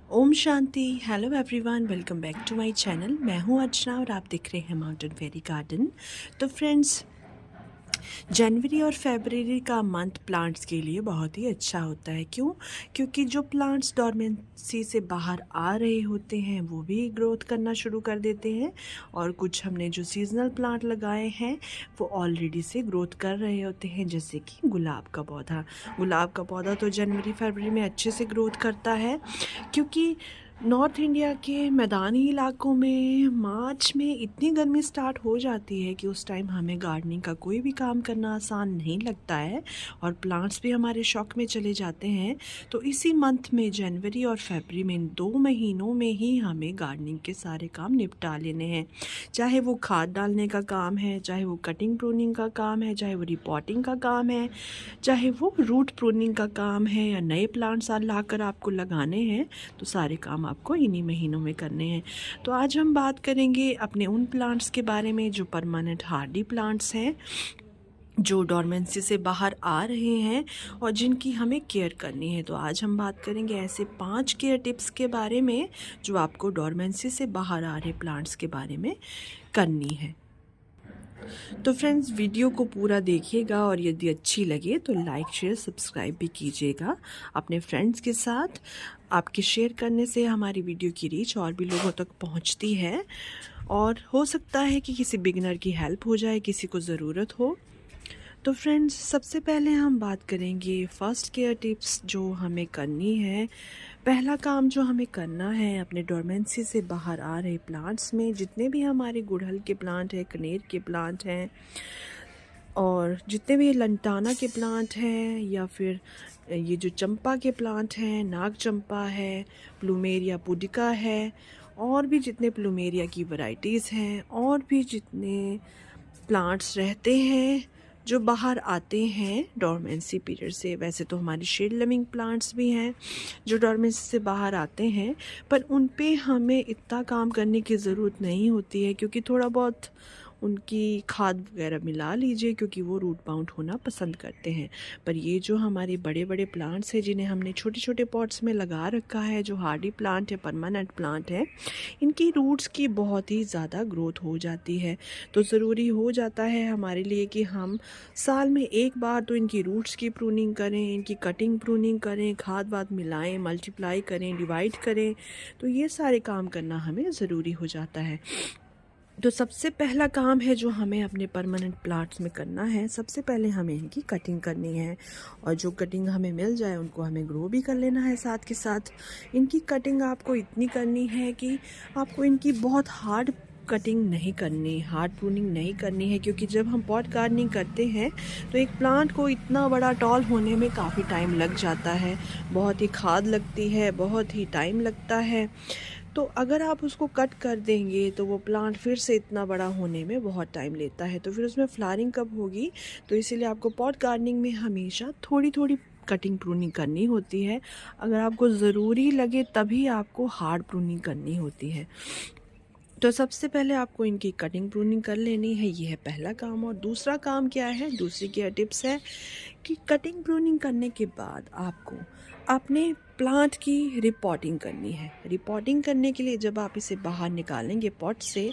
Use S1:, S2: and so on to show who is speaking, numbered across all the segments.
S1: ओम शांति। Hello everyone, welcome back to my channel. मैं हूं अर्चना और आप देख रहे हैं माउंटेन फेरी गार्डन। तो फ्रेंड्स, जनवरी और फरवरी का मंथ प्लांट्स के लिए बहुत ही अच्छा होता है। क्यों? क्योंकि जो प्लांट्स डोरमेंसी से बाहर आ रहे होते हैं वो भी ग्रोथ करना शुरू कर देते हैं, और कुछ हमने जो सीजनल प्लांट लगाए हैं वो ऑलरेडी से ग्रोथ कर रहे होते हैं, जैसे कि गुलाब का पौधा। गुलाब का पौधा तो जनवरी फरवरी में अच्छे से ग्रोथ करता है, क्योंकि नॉर्थ इंडिया के मैदानी इलाकों में मार्च में इतनी गर्मी स्टार्ट हो जाती है कि उस टाइम हमें गार्डनिंग का कोई भी काम करना आसान नहीं लगता है, और प्लांट्स भी हमारे शौक में चले जाते हैं। तो इसी मंथ में, जनवरी और फरवरी में, इन 2 महीनों में ही हमें गार्डनिंग के सारे काम निपटा लेने हैं। चाहे वो खाद डालने का काम है, चाहे वो कटिंग प्रूनिंग का काम है, चाहे वो रिपोर्टिंग का काम है, चाहे वो रूट प्रूनिंग का काम है, या नए प्लांट्स लाकर आपको लगाने हैं, तो सारे काम आपको इन्हीं महीनों में करने हैं। तो आज हम बात करेंगे अपने उन प्लांट्स के बारे में जो परमानेंट हार्डी प्लांट्स हैं, जो डोरमेंसी से बाहर आ रहे हैं और जिनकी हमें केयर करनी है। तो आज हम बात करेंगे ऐसे 5 केयर टिप्स के बारे में जो आपको डोरमेंसी से बाहर आ रहे प्लांट्स के बारे में करनी है। तो फ्रेंड्स, वीडियो को पूरा देखिएगा, और यदि अच्छी लगे तो लाइक शेयर सब्सक्राइब भी कीजिएगा अपने फ्रेंड्स के साथ। आपके शेयर करने से हमारी वीडियो की रीच और भी लोगों तक पहुंचती है, और हो सकता है कि किसी बिगिनर की हेल्प हो जाए, किसी को ज़रूरत हो। तो फ्रेंड्स, सबसे पहले हम बात करेंगे फर्स्ट केयर टिप्स जो हमें करनी है। पहला काम जो हमें करना है अपने डोरमेंसी से बाहर आ रहे प्लांट्स में, जितने भी हमारे गुड़हल के प्लांट हैं, कनेर के प्लांट हैं, और जितने भी लंटाना के प्लांट हैं, या फिर ये जो चंपा के प्लांट हैं, नाग चंपा है, प्लूमेरिया पुडिका है, और भी जितने प्लूमेरिया की वैरायटीज़ हैं, और भी जितने प्लांट्स रहते हैं जो बाहर आते हैं डोरमेंसी पीरियड से। वैसे तो हमारे शेड लविंग प्लांट्स भी हैं जो डोरमेंसी से बाहर आते हैं, पर उन पे हमें इतना काम करने की ज़रूरत नहीं होती है, क्योंकि थोड़ा बहुत उनकी खाद वगैरह मिला लीजिए, क्योंकि वो रूट बाउंड होना पसंद करते हैं। पर ये जो हमारे बड़े बड़े प्लांट्स हैं जिन्हें हमने छोटे छोटे पॉट्स में लगा रखा है, जो हार्डी प्लांट है, परमानेंट प्लांट है, इनकी रूट्स की बहुत ही ज़्यादा ग्रोथ हो जाती है। तो ज़रूरी हो जाता है हमारे लिए कि हम साल में एक बार तो इनकी रूट्स की प्रूनिंग करें, इनकी कटिंग प्रूनिंग करें, खाद वाद मिलाएं, मल्टीप्लाई करें, डिवाइड करें। तो ये सारे काम करना हमें ज़रूरी हो जाता है। तो सबसे पहला काम है जो हमें अपने परमानेंट प्लांट्स में करना है, सबसे पहले हमें इनकी कटिंग करनी है, और जो कटिंग हमें मिल जाए उनको हमें ग्रो भी कर लेना है साथ के साथ। इनकी कटिंग आपको इतनी करनी है कि आपको इनकी बहुत हार्ड कटिंग नहीं करनी, हार्ड प्रूनिंग नहीं करनी है, क्योंकि जब हम पॉट गार्डनिंग करते हैं तो एक प्लांट को इतना बड़ा टॉल होने में काफ़ी टाइम लग जाता है, बहुत ही खाद लगती है, बहुत ही टाइम लगता है। तो अगर आप उसको कट कर देंगे तो वो प्लांट फिर से इतना बड़ा होने में बहुत टाइम लेता है, तो फिर उसमें फ्लावरिंग कब होगी? तो इसीलिए आपको पॉट गार्डनिंग में हमेशा थोड़ी थोड़ी कटिंग प्रूनिंग करनी होती है। अगर आपको ज़रूरी लगे तभी आपको हार्ड प्रूनिंग करनी होती है। तो सबसे पहले आपको इनकी कटिंग प्रूनिंग कर लेनी है, ये है पहला काम। और दूसरा काम क्या है, दूसरी केयर टिप्स है कि कटिंग प्रूनिंग करने के बाद आपको अपने प्लांट की रिपोर्टिंग करनी है। रिपोर्टिंग करने के लिए जब आप इसे बाहर निकालेंगे पॉट से,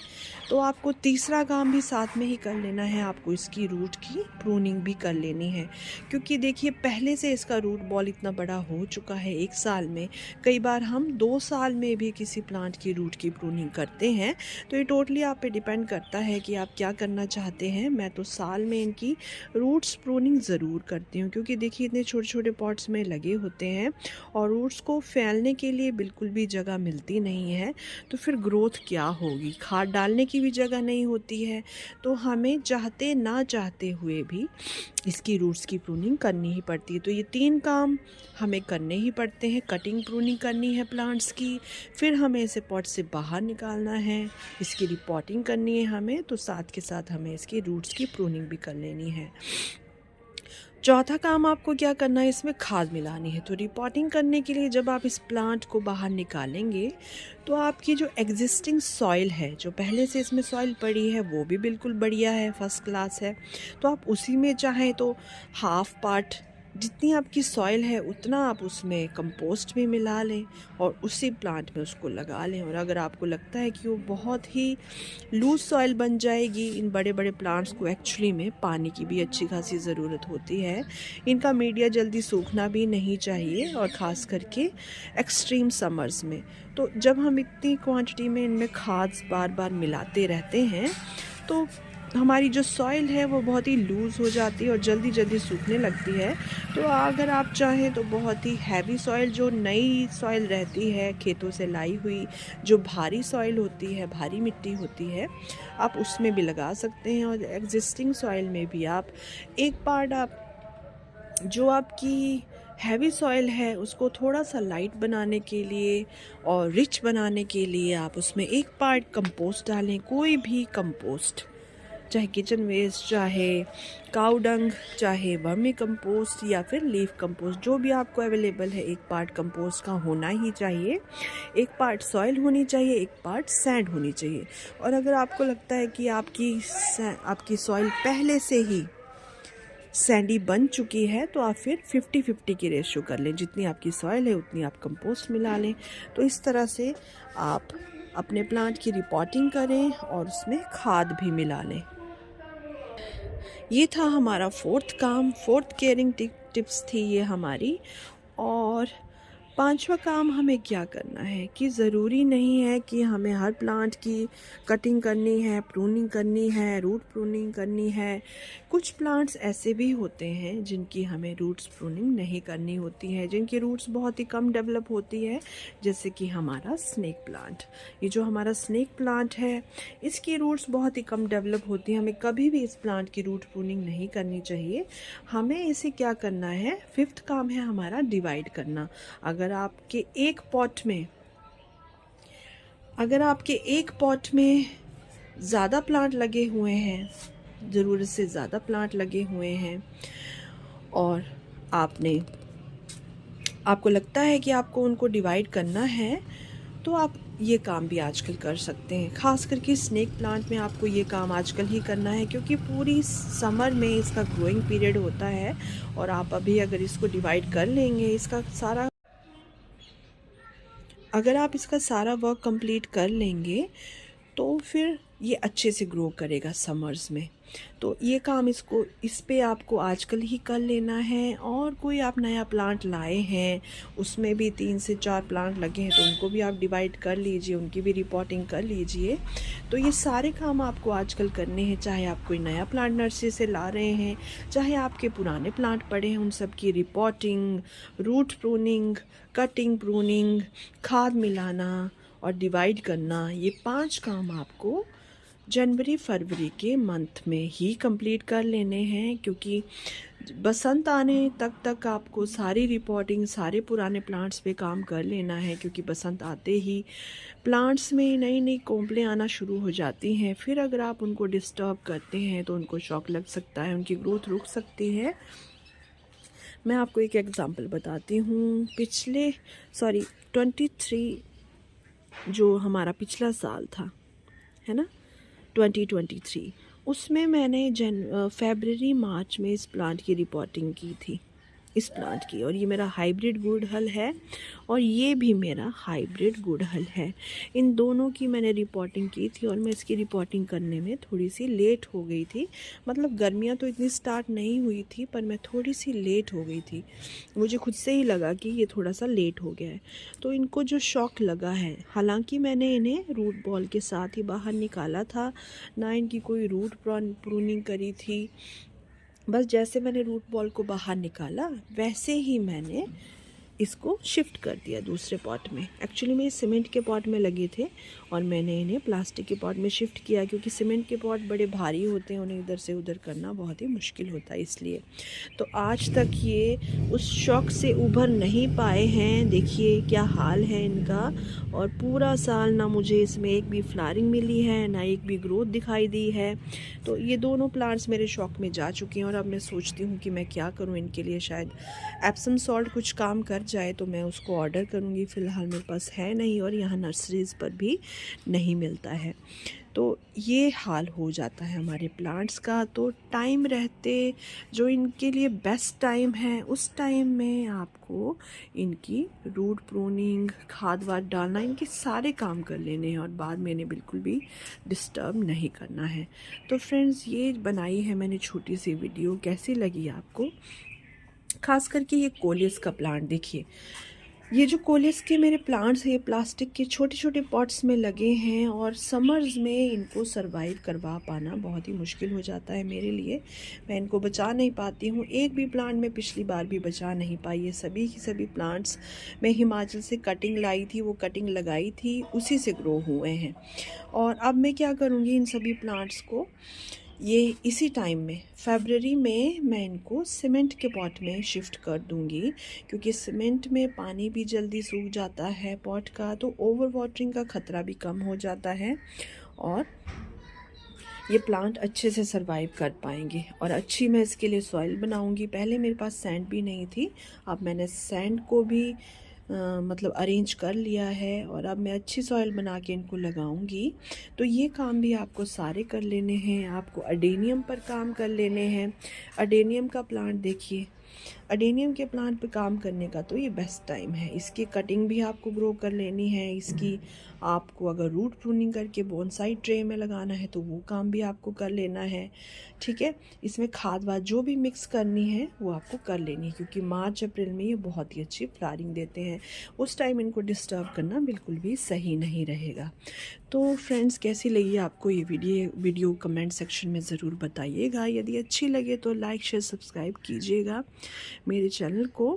S1: तो आपको तीसरा काम भी साथ में ही कर लेना है, आपको इसकी रूट की प्रूनिंग भी कर लेनी है। क्योंकि देखिए, पहले से इसका रूट बॉल इतना बड़ा हो चुका है 1 साल में, कई बार हम 2 साल में भी किसी प्लांट की रूट की प्रूनिंग करते हैं। तो ये टोटली आप पे डिपेंड करता है कि आप क्या करना चाहते हैं। मैं तो साल में इनकी रूट्स प्रूनिंग ज़रूर करती हूँ, क्योंकि देखिए इतने छोटे छोटे पॉट्स में लगे होते हैं और रूट्स को फैलने के लिए बिल्कुल भी जगह मिलती नहीं है, तो फिर ग्रोथ क्या होगी? खाद डालने की भी जगह नहीं होती है। तो हमें चाहते ना चाहते हुए भी इसकी रूट्स की प्रूनिंग करनी ही पड़ती है। तो ये 3 काम हमें करने ही पड़ते हैं। कटिंग प्रूनिंग करनी है प्लांट्स की, फिर हमें इसे पॉट से बाहर निकालना है, इसकी रिपोर्टिंग करनी है हमें, तो साथ के साथ हमें इसकी रूट्स की प्रूनिंग भी कर लेनी है। चौथा काम आपको क्या करना है, इसमें खाद मिलानी है। तो रिपोर्टिंग करने के लिए जब आप इस प्लांट को बाहर निकालेंगे, तो आपकी जो एग्जिस्टिंग सॉइल है, जो पहले से इसमें सॉइल पड़ी है, वो भी बिल्कुल बढ़िया है, फर्स्ट क्लास है। तो आप उसी में चाहें तो ½ पार्ट जितनी आपकी सॉइल है उतना आप उसमें कंपोस्ट भी मिला लें और उसी प्लांट में उसको लगा लें। और अगर आपको लगता है कि वो बहुत ही लूज़ सॉइल बन जाएगी, इन बड़े बड़े प्लांट्स को एक्चुअली में पानी की भी अच्छी खासी ज़रूरत होती है। इनका मीडिया जल्दी सूखना भी नहीं चाहिए, और ख़ास करके एक्सट्रीम समर्स में। तो जब हम इतनी क्वांटिटी में इनमें खाद बार बार मिलाते रहते हैं तो हमारी जो सॉइल है वो बहुत ही लूज़ हो जाती है और जल्दी जल्दी सूखने लगती है। तो अगर आप चाहें तो बहुत ही हैवी सॉइल, जो नई सॉइल रहती है खेतों से लाई हुई, जो भारी सॉइल होती है, भारी मिट्टी होती है, आप उसमें भी लगा सकते हैं। और एग्जिस्टिंग सॉइल में भी आप एक पार्ट, आप जो आपकी हैवी सॉइल है उसको थोड़ा सा लाइट बनाने के लिए और रिच बनाने के लिए आप उसमें एक पार्ट कंपोस्ट डालें। कोई भी कंपोस्ट, चाहे किचन वेस्ट, चाहे काऊ डंग, चाहे वर्मी कंपोस्ट या फिर लीफ कंपोस्ट, जो भी आपको अवेलेबल है, एक पार्ट कंपोस्ट का होना ही चाहिए। एक पार्ट सॉइल होनी चाहिए, एक पार्ट सैंड होनी चाहिए। और अगर आपको लगता है कि आपकी सॉइल पहले से ही सैंडी बन चुकी है तो आप फिर 50-50 की रेशियो कर लें। जितनी आपकी सॉइल है उतनी आप कंपोस्ट मिला लें। तो इस तरह से आप अपने प्लांट की रिपोर्टिंग करें और उसमें खाद भी मिला लें। ये था हमारा फोर्थ केयरिंग टिप्स थी ये हमारी। और पांचवा काम हमें क्या करना है कि ज़रूरी नहीं है कि हमें हर प्लांट की कटिंग करनी है, प्रूनिंग करनी है, रूट प्रूनिंग करनी है। कुछ प्लांट्स ऐसे भी होते हैं जिनकी हमें रूट्स प्रूनिंग नहीं करनी होती है, जिनकी रूट्स बहुत ही कम डेवलप होती है, जैसे कि हमारा स्नेक प्लांट। ये जो हमारा स्नेक प्लांट है इसकी रूट्स बहुत ही कम डेवलप होती हैं। हमें कभी भी इस प्लांट की रूट प्रूनिंग नहीं करनी चाहिए। हमें इसे क्या करना है, फिफ्थ काम है हमारा डिवाइड करना। अगर आपके एक पॉट में ज़्यादा प्लांट लगे हुए हैं, ज़रूरत से ज़्यादा प्लांट लगे हुए हैं, और आपको लगता है कि आपको उनको डिवाइड करना है, तो आप ये काम भी आजकल कर सकते हैं। ख़ास करके स्नेक प्लांट में आपको ये काम आजकल ही करना है, क्योंकि पूरी समर में इसका ग्रोइंग पीरियड होता है। और आप अभी अगर इसको डिवाइड कर लेंगे, अगर आप इसका सारा वर्क कंप्लीट कर लेंगे तो फिर ये अच्छे से ग्रो करेगा समर्स में। तो ये काम इस पे आपको आजकल ही कर लेना है। और कोई आप नया प्लांट लाए हैं, उसमें भी 3 से 4 प्लांट लगे हैं, तो उनको भी आप डिवाइड कर लीजिए, उनकी भी रिपोर्टिंग कर लीजिए। तो ये सारे काम आपको आजकल करने हैं, चाहे आप कोई नया प्लांट नर्सरी से ला रहे हैं, चाहे आपके पुराने प्लांट पड़े हैं, उन सब की repotting, root pruning, cutting, pruning, खाद मिलाना और डिवाइड करना। ये 5 काम आपको जनवरी फरवरी के मंथ में ही कंप्लीट कर लेने हैं, क्योंकि बसंत आने तक आपको सारी रिपोर्टिंग, सारे पुराने प्लांट्स पे काम कर लेना है। क्योंकि बसंत आते ही प्लांट्स में नई नई कोंपलें आना शुरू हो जाती हैं। फिर अगर आप उनको डिस्टर्ब करते हैं तो उनको शॉक लग सकता है, उनकी ग्रोथ रुक सकती है। मैं आपको एक एग्ज़ाम्पल बताती हूँ। 23 जो हमारा पिछला साल था, है ना, 2023, उसमें मैंने फरवरी मार्च में इस प्लांट की रिपोर्टिंग की थी, इस प्लांट की। और ये मेरा हाइब्रिड गुड़हल है और ये भी मेरा हाइब्रिड गुड़हल है। इन दोनों की मैंने रिपोर्टिंग की थी और मैं इसकी रिपोर्टिंग करने में थोड़ी सी लेट हो गई थी। मतलब गर्मियाँ तो इतनी स्टार्ट नहीं हुई थी, पर मैं थोड़ी सी लेट हो गई थी। मुझे खुद से ही लगा कि ये थोड़ा सा लेट हो गया है। तो इनको जो शॉक लगा है, हालांकि मैंने इन्हें रूट बॉल के साथ ही बाहर निकाला था, ना इनकी कोई रूट प्रूनिंग करी थी। बस जैसे मैंने रूट बॉल को बाहर निकाला वैसे ही मैंने इसको शिफ्ट कर दिया दूसरे पॉट में। एक्चुअली में सीमेंट के पॉट में लगे थे और मैंने इन्हें प्लास्टिक के पॉट में शिफ्ट किया, क्योंकि सीमेंट के पॉट बड़े भारी होते हैं, उन्हें इधर से उधर करना बहुत ही मुश्किल होता है, इसलिए। तो आज तक ये उस शॉक से उभर नहीं पाए हैं। देखिए क्या हाल है इनका। और पूरा साल ना मुझे इसमें एक भी फ्लावरिंग मिली है, ना एक भी ग्रोथ दिखाई दी है। तो ये दोनों प्लांट्स मेरे शॉक में जा चुके हैं और अब मैं सोचती हूँ कि मैं क्या करूँ इनके लिए। शायद एप्सम सॉल्ट कुछ काम कर जाए तो मैं उसको ऑर्डर करूँगी। फ़िलहाल मेरे पास है नहीं और यहाँ नर्सरीज़ पर भी नहीं मिलता है। तो ये हाल हो जाता है हमारे प्लांट्स का। तो टाइम रहते जो इनके लिए बेस्ट टाइम है उस टाइम में आपको इनकी रूट प्रूनिंग, खाद वाद डालना, इनके सारे काम कर लेने हैं और बाद में इन्हें बिल्कुल भी डिस्टर्ब नहीं करना है। तो फ्रेंड्स, ये बनाई है मैंने छोटी सी वीडियो, कैसी लगी आपको? ख़ास करके ये कोलियस का प्लांट देखिए, ये जो कोलियस के मेरे प्लांट्स हैं ये प्लास्टिक के छोटे छोटे पॉट्स में लगे हैं और समर्स में इनको सरवाइव करवा पाना बहुत ही मुश्किल हो जाता है मेरे लिए। मैं इनको बचा नहीं पाती हूँ। एक भी प्लांट में पिछली बार भी बचा नहीं पाई है। सभी की सभी प्लांट्स मैं हिमाचल से कटिंग लाई थी, वो कटिंग लगाई थी, उसी से ग्रो हुए हैं। और अब मैं क्या करूँगी, इन सभी प्लांट्स को ये इसी टाइम में फरवरी में मैं इनको सीमेंट के पॉट में शिफ्ट कर दूंगी, क्योंकि सीमेंट में पानी भी जल्दी सूख जाता है पॉट का, तो ओवर वाटरिंग का ख़तरा भी कम हो जाता है और ये प्लांट अच्छे से सरवाइव कर पाएंगे। और अच्छी मैं इसके लिए सॉइल बनाऊंगी। पहले मेरे पास सैंड भी नहीं थी, अब मैंने सैंड को भी मतलब अरेंज कर लिया है और अब मैं अच्छी सॉइल बना के इनको लगाऊंगी। तो ये काम भी आपको सारे कर लेने हैं। आपको अडेनियम पर काम कर लेने हैं। अडेनियम का प्लांट देखिए, अडेनियम के प्लांट पे काम करने का तो ये बेस्ट टाइम है। इसकी कटिंग भी आपको ग्रो कर लेनी है। इसकी आपको अगर रूट प्रूनिंग करके बोनसाई ट्रे में लगाना है तो वो काम भी आपको कर लेना है। ठीक है, इसमें खाद वाद जो भी मिक्स करनी है वो आपको कर लेनी है, क्योंकि मार्च अप्रैल में ये बहुत ही अच्छी फ्लावरिंग देते हैं। उस टाइम इनको डिस्टर्ब करना बिल्कुल भी सही नहीं रहेगा। तो फ्रेंड्स, कैसी लगी आपको ये वीडियो कमेंट सेक्शन में ज़रूर बताइएगा। यदि अच्छी लगे तो लाइक शेयर सब्सक्राइब कीजिएगा मेरे चैनल को।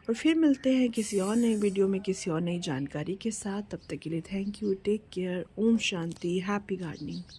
S1: और फिर मिलते हैं किसी और नई वीडियो में किसी और नई जानकारी के साथ। तब तक के लिए थैंक यू, टेक केयर, ओम शांति, हैप्पी गार्डनिंग।